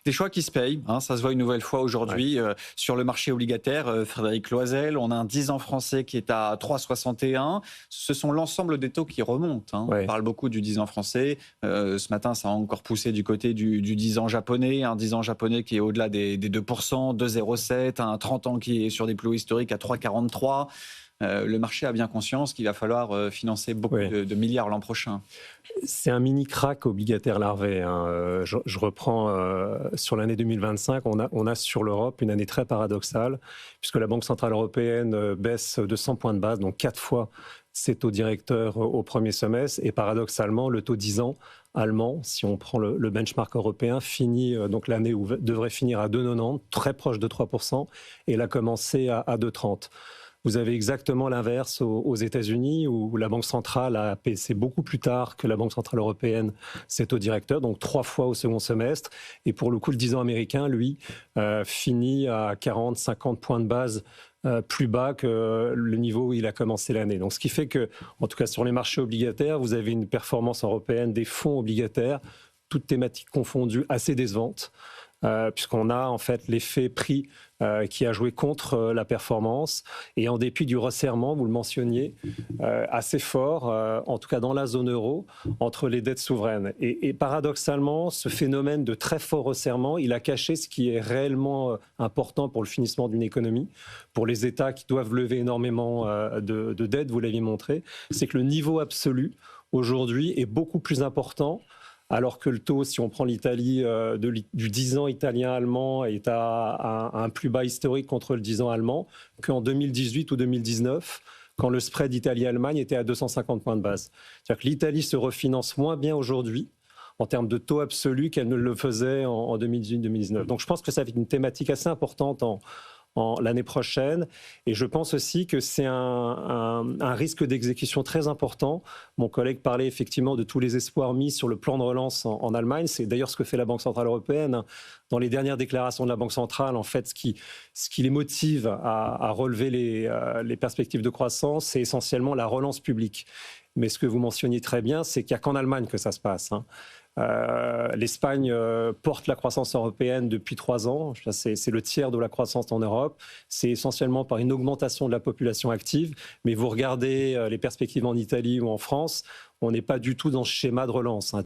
Des choix qui se payent, hein, ça se voit une nouvelle fois aujourd'hui sur le marché obligataire. Frédéric Loisel, on a un 10 ans français qui est à 3,61. Ce sont l'ensemble des taux qui remontent. Hein. On parle beaucoup du 10 ans français. Ce matin, ça a encore poussé du côté du 10 ans japonais. Un 10 ans japonais qui est au-delà des 2%, 2,07. Un 30 ans qui est sur des plus hauts historiques à 3,43. Le marché a bien conscience qu'il va falloir financer beaucoup de milliards l'an prochain. C'est un mini crack obligataire larvé. Hein. Je reprends sur l'année 2025, on a sur l'Europe une année très paradoxale, puisque la Banque Centrale Européenne baisse de 100 points de base, donc 4 fois ses taux directeurs au premier semestre, et paradoxalement, le taux 10 ans allemand, si on prend le benchmark européen, finit, donc l'année où devrait finir à 2,90, très proche de 3%, et elle a commencé à 2,30. Vous avez exactement l'inverse aux États-Unis, où la Banque centrale a baissé beaucoup plus tard que la Banque centrale européenne ses taux directeurs, donc 3 fois au second semestre. Et pour le coup, le 10 ans américain, lui, finit à 40-50 points de base plus bas que le niveau où il a commencé l'année. Donc, ce qui fait que, en tout cas sur les marchés obligataires, vous avez une performance européenne des fonds obligataires, toutes thématiques confondues, assez décevante. Puisqu'on a en fait l'effet prix qui a joué contre la performance, et en dépit du resserrement, vous le mentionniez, assez fort, en tout cas dans la zone euro, entre les dettes souveraines. Et paradoxalement, ce phénomène de très fort resserrement, il a caché ce qui est réellement important pour le finissement d'une économie, pour les États qui doivent lever énormément de dettes, vous l'aviez montré, c'est que le niveau absolu aujourd'hui est beaucoup plus important, alors que le taux, si on prend l'Italie, du 10 ans italien-allemand est à un plus bas historique contre le 10 ans allemand qu'en 2018 ou 2019, quand le spread Italie-Allemagne était à 250 points de base. C'est-à-dire que l'Italie se refinance moins bien aujourd'hui en termes de taux absolu qu'elle ne le faisait en 2018-2019. Donc je pense que ça va être une thématique assez importante l'année prochaine, et je pense aussi que c'est un risque d'exécution très important. Mon collègue parlait effectivement de tous les espoirs mis sur le plan de relance en Allemagne. C'est d'ailleurs ce que fait la Banque centrale européenne. Dans les dernières déclarations de la Banque centrale, en fait, ce qui les motive à relever les perspectives de croissance, c'est essentiellement la relance publique. Mais ce que vous mentionniez très bien, c'est qu'il n'y a qu'en Allemagne que ça se passe. Hein. L'Espagne porte la croissance européenne depuis 3 ans. C'est le tiers de la croissance en Europe. C'est essentiellement par une augmentation de la population active. Mais vous regardez les perspectives en Italie ou en France, on n'est pas du tout dans ce schéma de relance. Hein.